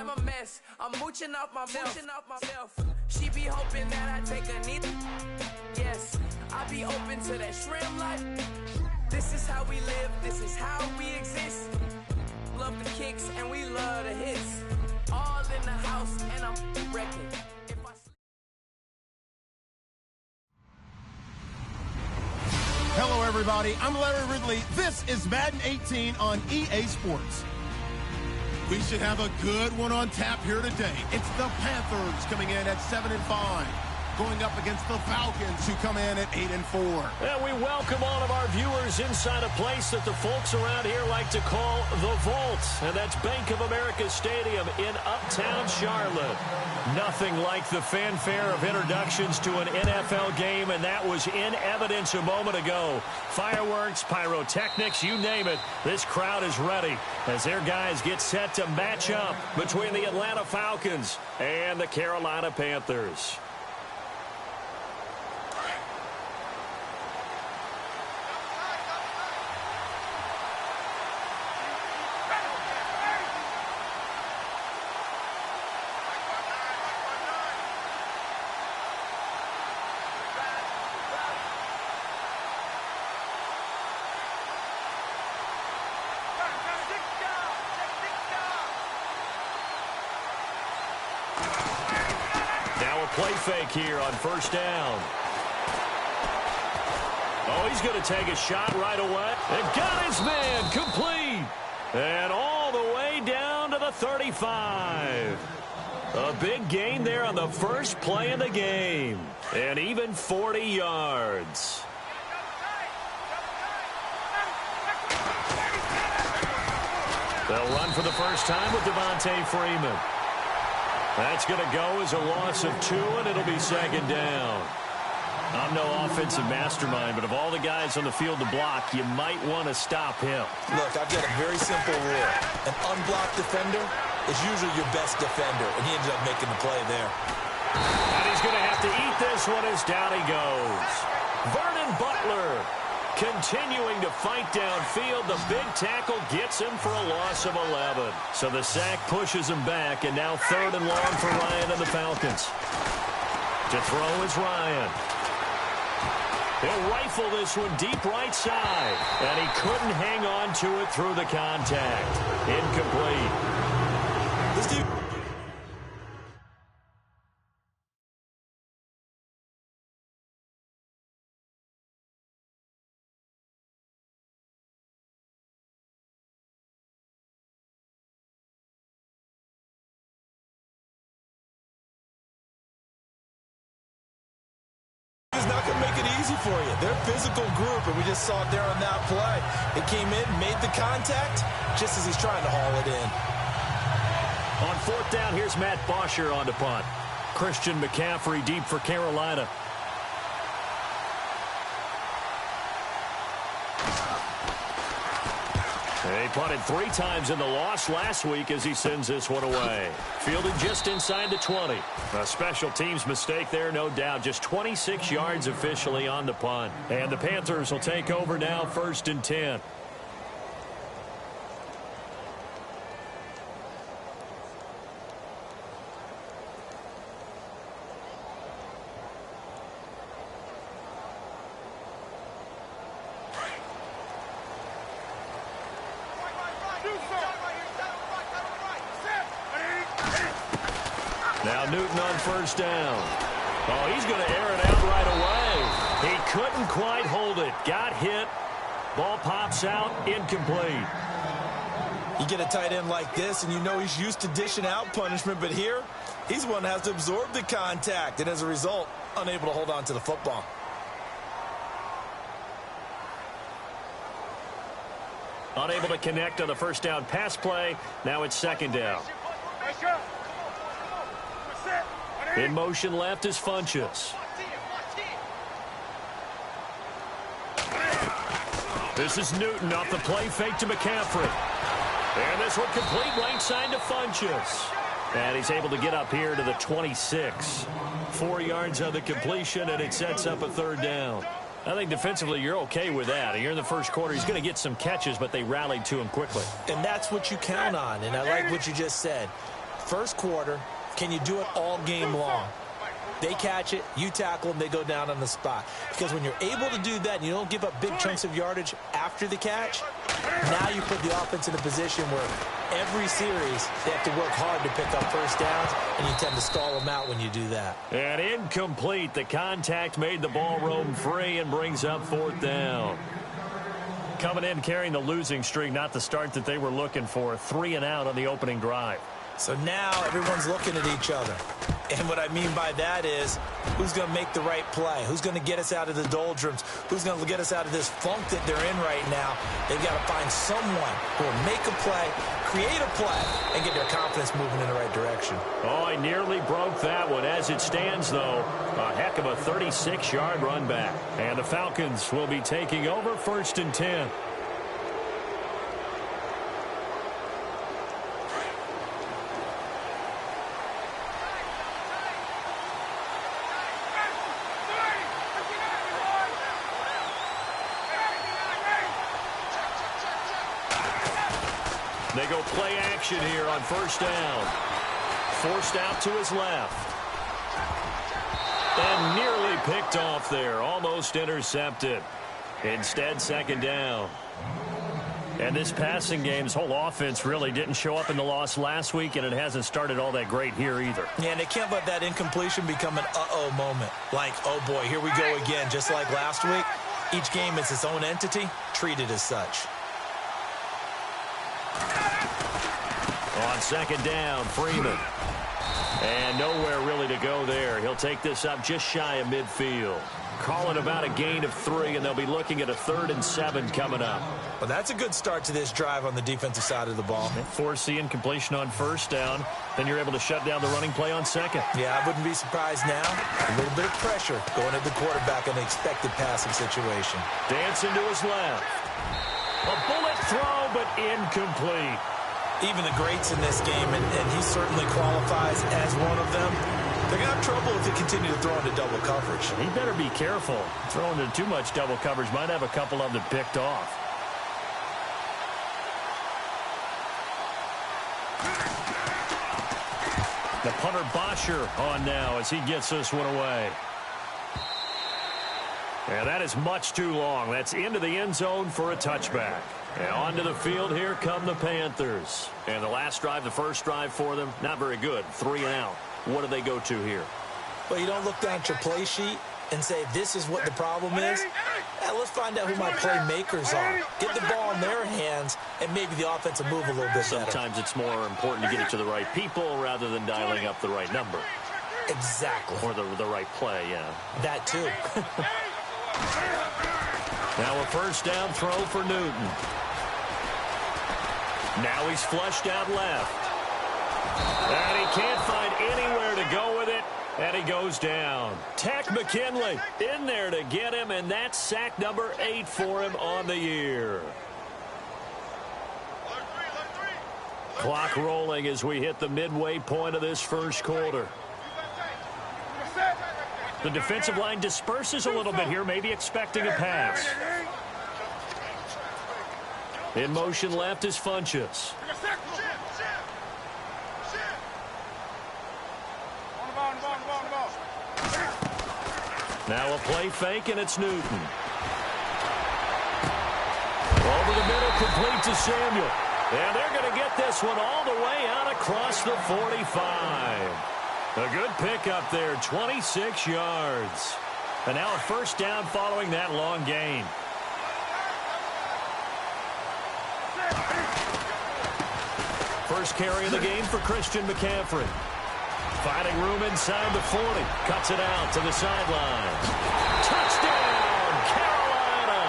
am a mess. I'm mooching off myself. She be hoping that I take a knee. Yes, I be open to that shrimp life. This is how we live. This is how we exist. Love the kicks and we love the hits. All in the house and I'm wrecking. Hello, everybody. I'm Larry Ridley. This is Madden 18 on EA Sports. We should have a good one on tap here today. It's the Panthers coming in at 7-5, going up against the Falcons, who come in at 8-4. And we welcome all of our viewers inside a place that the folks around here like to call the Vault, and that's Bank of America Stadium in Uptown Charlotte. Nothing like the fanfare of introductions to an NFL game, and that was in evidence a moment ago. Fireworks, pyrotechnics, you name it. This crowd is ready as their guys get set to match up between the Atlanta Falcons and the Carolina Panthers. Play fake here on first down. Oh, he's going to take a shot right away. And got his man complete. And all the way down to the 35. A big gain there on the first play of the game. And even 40 yards. They'll run for the first time with Devontae Freeman. That's going to go as a loss of 2, and it'll be second down. I'm no offensive mastermind, but of all the guys on the field to block, you might want to stop him. Look, I've got a very simple rule. An unblocked defender is usually your best defender, and he ended up making the play there. And he's going to have to eat this one as down he goes. Vernon Butler continuing to fight downfield. The big tackle gets him for a loss of 11. So the sack pushes him back, and now 3rd and long for Ryan and the Falcons. To throw is Ryan. He'll rifle this one deep right side, and he couldn't hang on to it through the contact. Incomplete. He's not going to make it easy for you. They're a physical group, and we just saw it there on that play. It came in, made the contact, just as he's trying to haul it in. On 4th down, here's Matt Bosher on to punt. Christian McCaffrey deep for Carolina. He punted 3 times in the loss last week as he sends this one away. Fielded just inside the 20. A special teams mistake there, no doubt. Just 26 yards officially on the punt. And the Panthers will take over now, 1st and 10. Now Newton on 1st down. Oh, he's going to air it out right away. He couldn't quite hold it. Got hit. Ball pops out. Incomplete. You get a tight end like this, and you know he's used to dishing out punishment, but here, he's the one that has to absorb the contact, and as a result, unable to hold on to the football. Unable to connect on the first down pass play. Now it's 2nd down. In motion left is Funchess. This is Newton off the play fake to McCaffrey. And this one complete right side to Funchess. And he's able to get up here to the 26. 4 yards on the completion, and it sets up a 3rd down. I think defensively you're okay with that. Here in the first quarter, he's going to get some catches, but they rallied to him quickly. And that's what you count on, and I like what you just said. first quarter, can you do it all game long? They catch it, you tackle them, they go down on the spot. Because when you're able to do that and you don't give up big chunks of yardage after the catch, now you put the offense in a position where every series they have to work hard to pick up first downs, and you tend to stall them out when you do that. And incomplete. The contact made the ball roam free and brings up fourth down. Coming in carrying the losing streak, not the start that they were looking for. 3 and out on the opening drive. So now everyone's looking at each other. And what I mean by that is, who's going to make the right play? Who's going to get us out of the doldrums? Who's going to get us out of this funk that they're in right now? They've got to find someone who will make a play, create a play, and get their confidence moving in the right direction. Oh, I nearly broke that one. As it stands, though, a heck of a 36-yard run back. And the Falcons will be taking over 1st and 10. They go play action here on 1st down. Forced out to his left. And nearly picked off there. Almost intercepted. Instead, 2nd down. And this passing game's whole offense really didn't show up in the loss last week, and it hasn't started all that great here either. Yeah, and they can't let that incompletion become an uh-oh moment. Like, oh boy, here we go again. Just like last week, each game is its own entity, treated as such. On 2nd down, Freeman. And nowhere really to go there. He'll take this up just shy of midfield. Calling about a gain of 3, and they'll be looking at a 3rd and 7 coming up. Well, that's a good start to this drive on the defensive side of the ball. Force the incompletion on 1st down. Then you're able to shut down the running play on 2nd. Yeah, I wouldn't be surprised now. A little bit of pressure going at the quarterback in the expected passing situation. Dancing to his left. A bullet throw, but incomplete. Even the greats in this game, and he certainly qualifies as one of them, they're going to have trouble if they continue to throw into double coverage. He better be careful. Throwing into too much double coverage might have a couple of them picked off. The punter Bosher on now as he gets this one away. And that is much too long. That's into the end zone for a touchback. And onto the field, here come the Panthers. And the last drive, the first drive for them, not very good. 3 and out. What do they go to here? Well, you don't look down at your play sheet and say, this is what the problem is. Let's find out who my playmakers are. Get the ball in their hands, and maybe the offense will move a little bit better. Sometimes it's more important to get it to the right people rather than dialing up the right number. Exactly. Or the right play, yeah. That too. Now a 1st down throw for Newton. Now he's flushed out left. And he can't find anywhere to go with it. And he goes down. Tech McKinley in there to get him, and that's sack number 8 for him on the year. Clock rolling as we hit the midway point of this first quarter. The defensive line disperses a little bit here, maybe expecting a pass. In motion left is Funchess. Now a play fake, and it's Newton. Over the middle, complete to Samuel. And they're going to get this one all the way out across the 45. A good pickup there, 26 yards. And now a 1st down following that long gain. First carry of the game for Christian McCaffrey. Finding room inside the 40. Cuts it out to the sidelines. Touchdown, Carolina.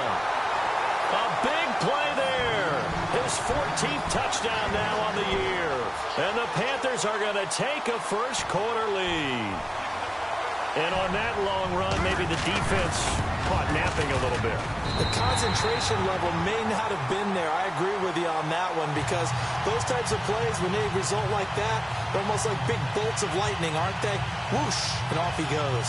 A big play there. His 14th touchdown now on the year. And the Panthers are going to take a first quarter lead. And on that long run, maybe the defense caught napping a little bit. The concentration level may not have been there. I agree with you on that one, because those types of plays, when they result like that, they're almost like big bolts of lightning, aren't they? Whoosh, and off he goes.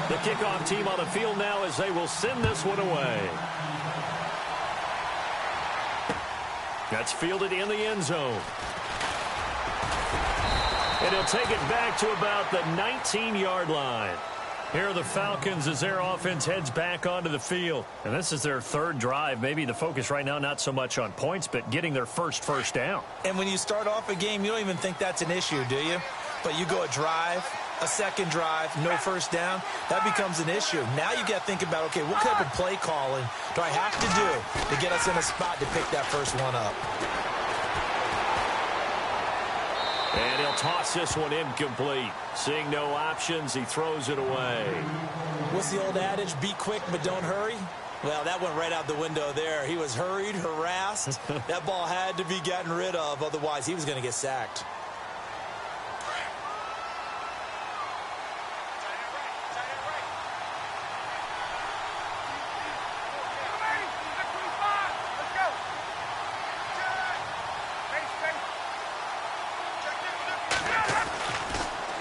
The The kickoff team on the field now as they will send this one away. That's fielded in the end zone. And he'll take it back to about the 19-yard line. Here are the Falcons as their offense heads back onto the field. And this is their third drive. Maybe the focus right now not so much on points, but getting their first down. And when you start off a game, you don't even think that's an issue, do you? But you go a drive, a second drive, no first down, that becomes an issue. Now you got to think about, okay, what type of play calling do I have to do to get us in a spot to pick that first one up? And he'll toss this one incomplete. Seeing no options, he throws it away. What's the old adage? Be quick, but don't hurry? Well, that went right out the window there. He was hurried, harassed. That ball had to be gotten rid of, otherwise he was going to get sacked.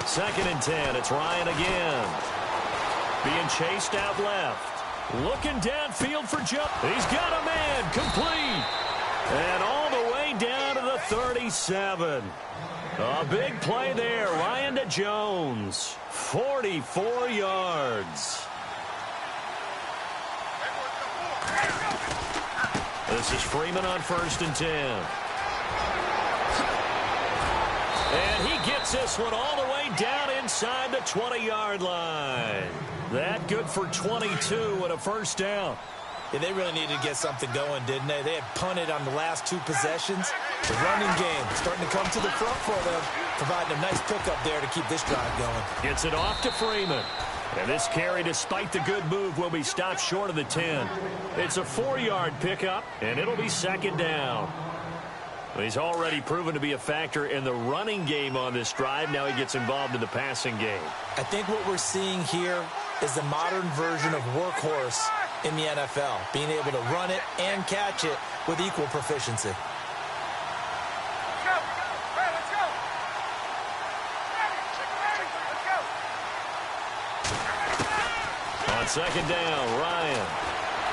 Second and 10. It's Ryan again. Being chased out left. Looking downfield for jump. He's got a man. Complete. And all the way down to the 37. A big play there. Ryan to Jones. 44 yards. This is Freeman on 1st and 10. And he gets this one all the way down inside the 20-yard line. That good for 22 and a first down. Yeah, they really needed to get something going, didn't they? They had punted on the last 2 possessions. The running game starting to come to the front for them, providing a nice pickup there to keep this drive going. Gets it off to Freeman. And this carry, despite the good move, will be stopped short of the 10. It's a 4-yard pickup, and it'll be second down. He's already proven to be a factor in the running game on this drive. Now he gets involved in the passing game. I think what we're seeing here is the modern version of workhorse in the NFL, being able to run it and catch it with equal proficiency. On second down, Ryan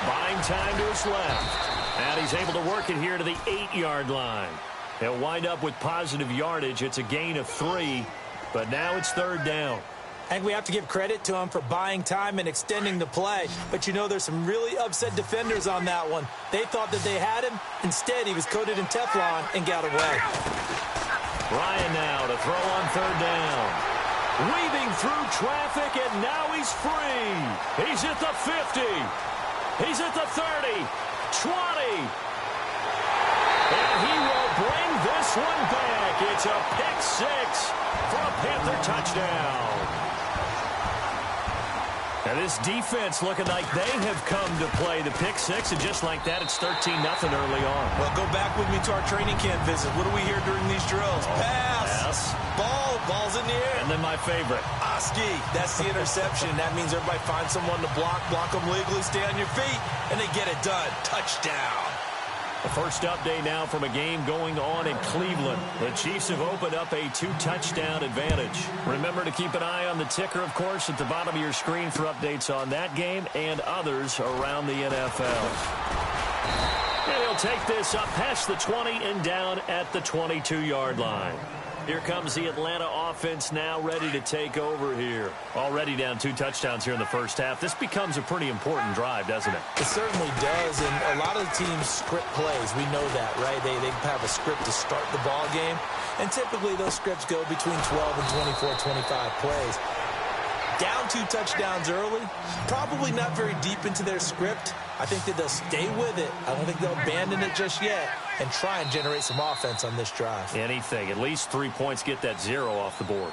buying time to his left. And he's able to work it here to the 8-yard line. He'll wind up with positive yardage. It's a gain of 3, but now it's third down. I think we have to give credit to him for buying time and extending the play. But, you know, there's some really upset defenders on that one. They thought that they had him. Instead, he was coated in Teflon and got away. Ryan now to throw on third down. Weaving through traffic, and now he's free. He's at the 50. He's at the 30. 20. And he will bring this one back. It's a pick 6 for a Panther touchdown. And this defense looking like they have come to play the pick 6, and just like that, it's 13-0 early on. Well, go back with me to our training camp visit. What do we hear during these drills? Pass. Ball's in the air. And then my favorite. Oski. That's the interception. That means everybody finds someone to block them legally, stay on your feet, and they get it done. Touchdown. The first update now from a game going on in Cleveland. The Chiefs have opened up a 2-touchdown advantage. Remember to keep an eye on the ticker, of course, at the bottom of your screen for updates on that game and others around the NFL. And he'll take this up past the 20 and down at the 22-yard line. Here comes the Atlanta offense now ready to take over here. Already down 2 touchdowns here in the first half. This becomes a pretty important drive, doesn't it? It certainly does, and a lot of the teams script plays. We know that, right? They have a script to start the ball game, and typically those scripts go between 12 and 24, 25 plays. Down 2 touchdowns early, probably not very deep into their script. I think that they'll stay with it. I don't think they'll abandon it just yet and try and generate some offense on this drive. Anything. At least 3 points, get that 0 off the board.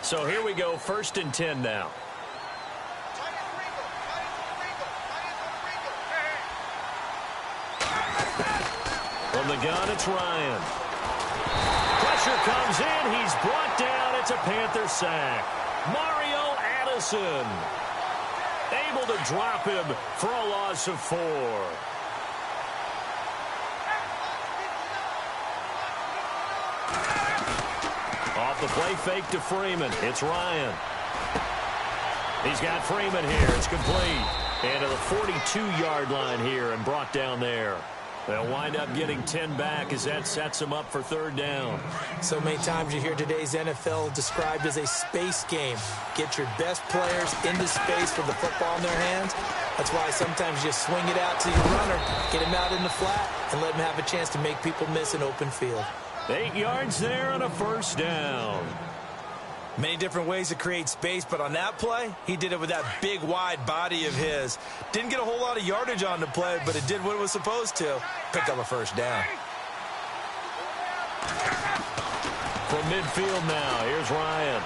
So here we go, 1st and 10 now. From the gun, it's Ryan. Pressure comes in. He's brought down. It's a Panther sack. Mario Addison able to drop him for a loss of 4. off the play fake to Freeman. It's Ryan. He's got Freeman here. It's complete. And to the 42-yard line here and brought down there. They'll wind up getting 10 back as that sets them up for third down. So many times you hear today's NFL described as a space game. Get your best players into space with the football in their hands. That's why sometimes you just swing it out to your runner, get him out in the flat, and let him have a chance to make people miss an open field. 8 yards there on a first down. Many different ways to create space, but on that play, he did it with that big, wide body of his. Didn't get a whole lot of yardage on the play, but it did what it was supposed to. Pick up a first down. From midfield now, here's Ryan.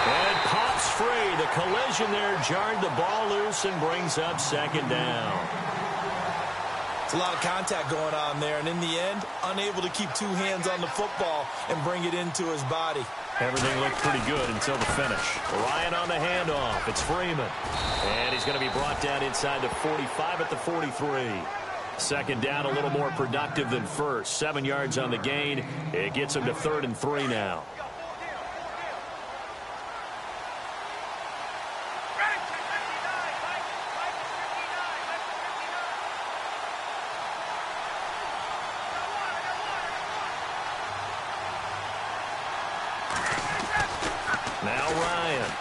And pops free. The collision there jarred the ball loose and brings up second down. It's a lot of contact going on there, and in the end, unable to keep two hands on the football and bring it into his body. Everything looked pretty good until the finish. Ryan on the handoff. It's Freeman. And he's going to be brought down inside the 45 at the 43. Second down, a little more productive than first. 7 yards on the gain. It gets him to 3rd and 3 now. Now Ryan.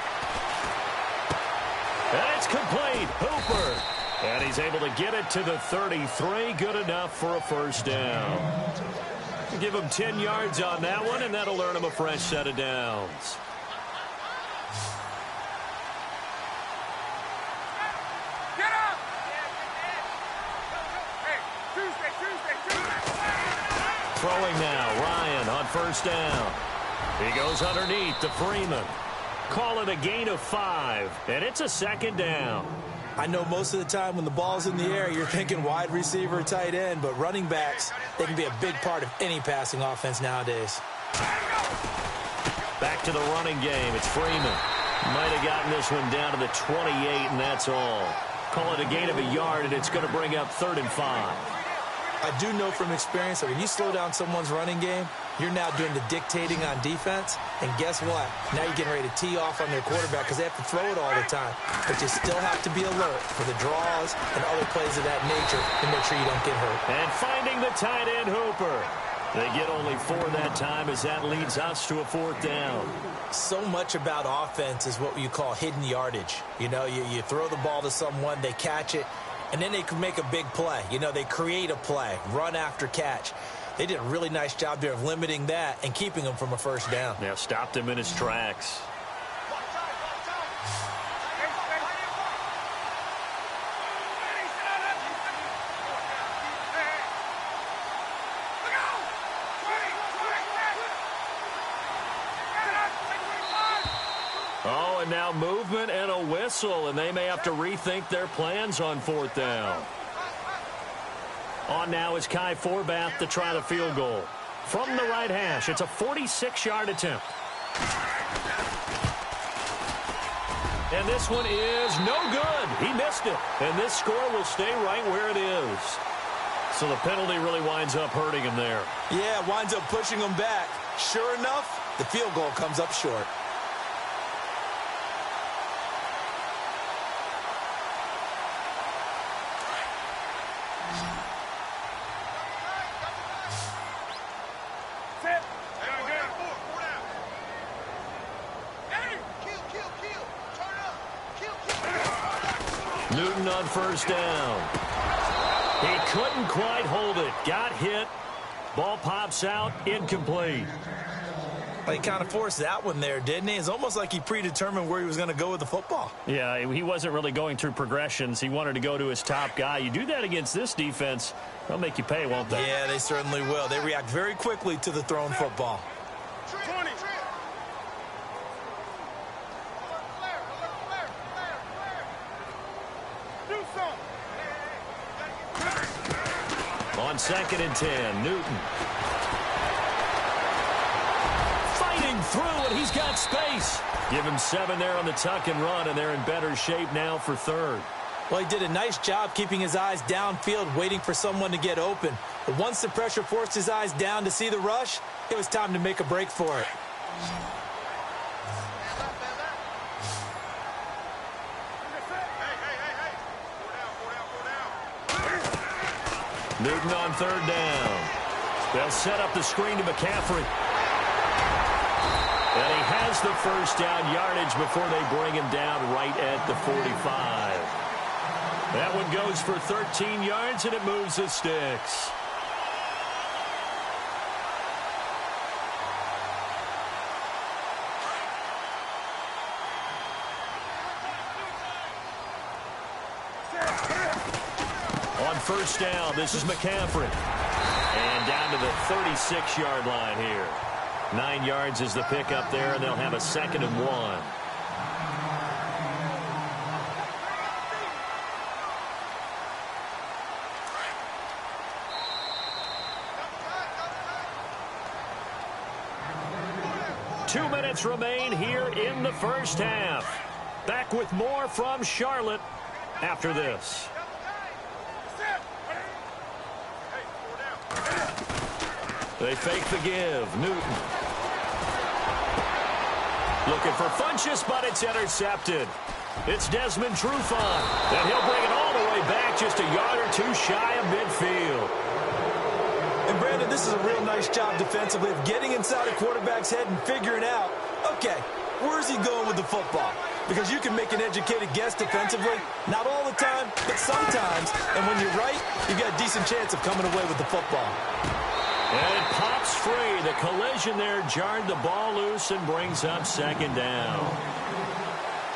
And it's complete. Hooper. And he's able to get it to the 33. Good enough for a first down. Give him 10 yards on that one, and that'll earn him a fresh set of downs. Get up! Hey, Tuesday. Throwing now. Ryan on first down. He goes underneath to Freeman. Call it a gain of 5, and it's a second down. I know most of the time when the ball's in the air, you're thinking wide receiver, tight end, but running backs, they can be a big part of any passing offense nowadays. Back to the running game. It's Freeman. Might have gotten this one down to the 28, and that's all. Call it a gain of a yard, and it's going to bring up 3rd and 5. I do know from experience that when you slow down someone's running game, you're now doing the dictating on defense. And guess what? Now you're getting ready to tee off on their quarterback because they have to throw it all the time. But you still have to be alert for the draws and other plays of that nature to make sure you don't get hurt. And finding the tight end, Hooper. They get only 4 that time as that leads us to a 4th down. So much about offense is what you call hidden yardage. You know, you throw the ball to someone, they catch it, and then they can make a big play. You know, they create a play, run after catch. They did a really nice job there of limiting that and keeping him from a first down. Yeah, stopped him in his tracks. Oh, and now movement and a whistle, and they may have to rethink their plans on 4th down. On now is Kai Forbath to try the field goal. From the right hash, it's a 46-yard attempt. And this one is no good. He missed it. And this score will stay right where it is. So the penalty really winds up hurting him there. Yeah, winds up pushing him back. Sure enough, the field goal comes up short. Newton on first down. He couldn't quite hold it. Got hit. Ball pops out. Incomplete. Well, he kind of forced that one there, didn't he? It's almost like he predetermined where he was going to go with the football. Yeah, he wasn't really going through progressions. He wanted to go to his top guy. You do that against this defense, they'll make you pay, won't they? Yeah, they certainly will. They react very quickly to the thrown football. 20. On 2nd and 10, Newton. Fighting through, and he's got space. Give him 7 there on the tuck and run, and they're in better shape now for 3rd. Well, he did a nice job keeping his eyes downfield, waiting for someone to get open. But once the pressure forced his eyes down to see the rush, it was time to make a break for it. Newton on third down. They'll set up the screen to McCaffrey. And he has the first down yardage before they bring him down right at the 45. That one goes for 13 yards, and it moves the sticks. On first down, this is McCaffrey. And down to the 36-yard line here. 9 yards is the pickup there, and they'll have a 2nd and 1. Two minutes remain here in the first half. Back with more from Charlotte after this. They fake the give. Newton. Looking for Funchess, but it's intercepted. It's Desmond Trufant, and he'll bring it all the way back just a yard or two shy of midfield. And, Brandon, this is a real nice job defensively of getting inside a quarterback's head and figuring out, okay, where's he going with the football? Because you can make an educated guess defensively, not all the time, but sometimes. And when you're right, you've got a decent chance of coming away with the football. And it pops free. The collision there jarred the ball loose and brings up 2nd down.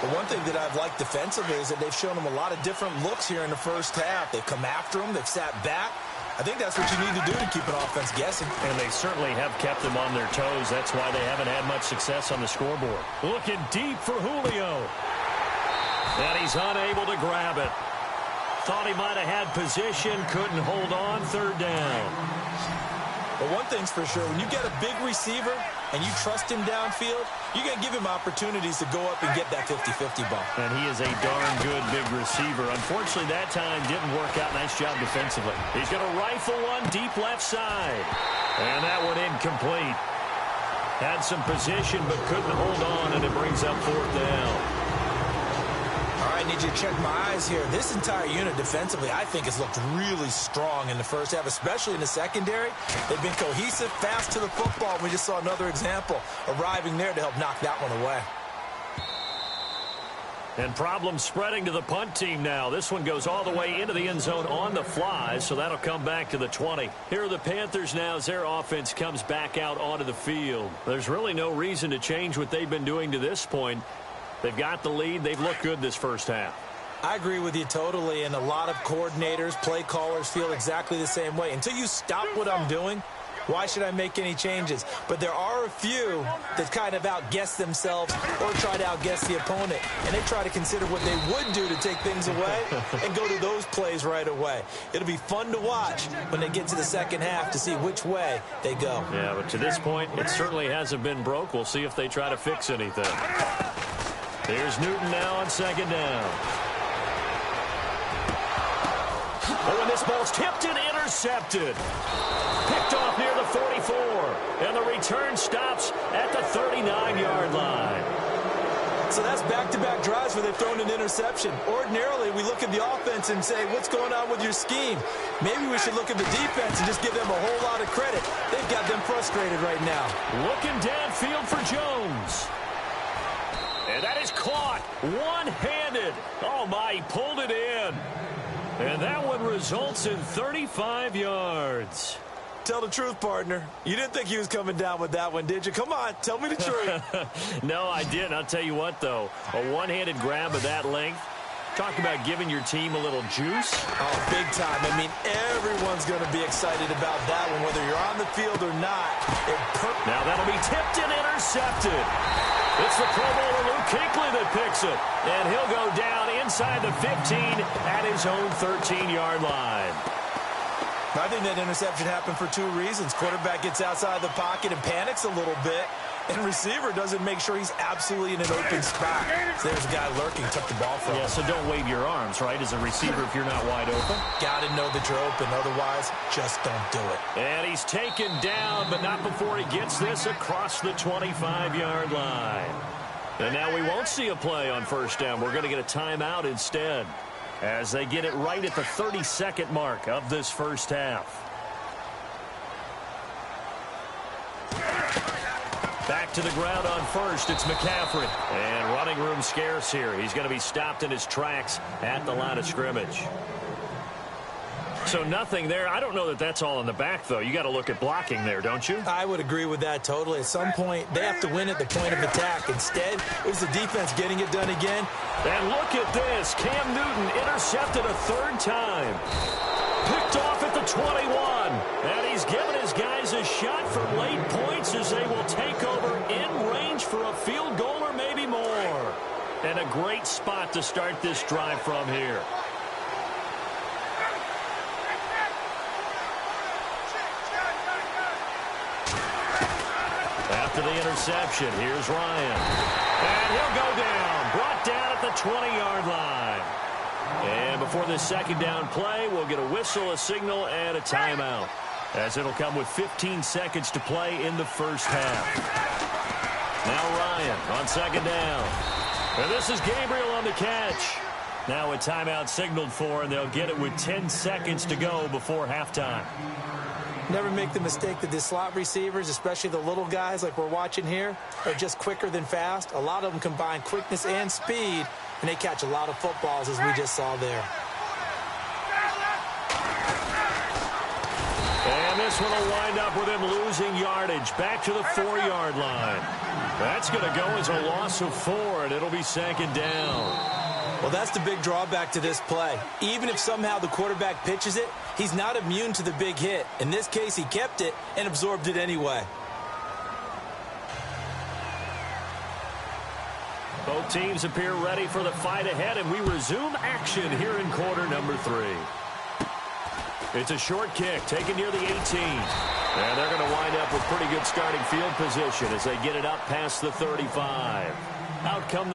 The one thing that I've liked defensively is that they've shown him a lot of different looks here in the first half. They've come after him. They've sat back. I think that's what you need to do to keep an offense guessing. And they certainly have kept them on their toes. That's why they haven't had much success on the scoreboard. Looking deep for Julio. And he's unable to grab it. Thought he might have had position. Couldn't hold on. 3rd down. But one thing's for sure, when you get a big receiver and you trust him downfield, you're going to give him opportunities to go up and get that 50-50 ball. And he is a darn good big receiver. Unfortunately, that time didn't work out. Nice job defensively. He's going to rifle one deep left side. And that one incomplete. Had some position but couldn't hold on, and it brings up 4th down. I need you to check my eyes here. This entire unit defensively, I think, has looked really strong in the first half, especially in the secondary. They've been cohesive, fast to the football. We just saw another example arriving there to help knock that one away. And problems spreading to the punt team now. This one goes all the way into the end zone on the fly, so that'll come back to the 20. Here are the Panthers now as their offense comes back out onto the field. There's really no reason to change what they've been doing to this point. They've got the lead. They've looked good this first half. I agree with you totally, and a lot of coordinators, play callers feel exactly the same way. Until you stop what I'm doing, why should I make any changes? But there are a few that kind of outguess themselves or try to outguess the opponent, and they try to consider what they would do to take things away and go to those plays right away. It'll be fun to watch when they get to the second half to see which way they go. Yeah, but to this point, it certainly hasn't been broke. We'll see if they try to fix anything. Here's Newton now on 2nd down. Oh, and this ball's tipped and intercepted. Picked off near the 44. And the return stops at the 39-yard line. So that's back-to-back drives where they've thrown an interception. Ordinarily, we look at the offense and say, what's going on with your scheme? Maybe we should look at the defense and just give them a whole lot of credit. They've got them frustrated right now. Looking downfield for Jones. And that is caught one-handed. Oh, my, he pulled it in. And that one results in 35 yards. Tell the truth, partner. You didn't think he was coming down with that one, did you? Come on, tell me the truth. No, I didn't. I'll tell you what, though. A one-handed grab of that length. Talk about giving your team a little juice. Oh, big time. I mean, everyone's going to be excited about that one, whether you're on the field or not. Now that'll be tipped and intercepted. It's the Pro Bowler Luke Kuechly that picks it. And he'll go down inside the 15 at his own 13-yard line. I think that interception happened for two reasons. Quarterback gets outside the pocket and panics a little bit. And receiver doesn't make sure he's absolutely in an open spot. So there's a guy lurking, took the ball from him. Yeah, so don't wave your arms, right, as a receiver if you're not wide open. Got to know that you're open. Otherwise, just don't do it. And he's taken down, but not before he gets this across the 25-yard line. And now we won't see a play on first down. We're going to get a timeout instead as they get it right at the 32nd mark of this first half. Back to the ground on first. It's McCaffrey. And running room scarce here. He's going to be stopped in his tracks at the line of scrimmage. So nothing there. I don't know that that's all in the back, though. You got to look at blocking there, don't you? I would agree with that totally. At some point, they have to win at the point of attack. Instead, it was the defense getting it done again. And look at this. Cam Newton intercepted a third time. Picked off at the 21. And he's given his guys a shot for late points as they will take over in range for a field goal or maybe more. And a great spot to start this drive from here. After the interception, here's Ryan. And he'll go down. Brought down at the 20-yard line. And before this second down play, we'll get a whistle, a signal, and a timeout, as it'll come with 15 seconds to play in the first half. Now Ryan on second down. And this is Gabriel on the catch. Now a timeout signaled for, and they'll get it with 10 seconds to go before halftime. Never make the mistake that the slot receivers, especially the little guys like we're watching here, are just quicker than fast. A lot of them combine quickness and speed, and they catch a lot of footballs, as we just saw there. And this one will wind up with him losing yardage back to the 4-yard line. That's going to go as a loss of 4, and it'll be second down. Well, that's the big drawback to this play. Even if somehow the quarterback pitches it, he's not immune to the big hit. In this case, he kept it and absorbed it anyway. Both teams appear ready for the fight ahead, and we resume action here in quarter number 3. It's a short kick taken near the 18. And they're going to wind up with pretty good starting field position as they get it up past the 35. Out come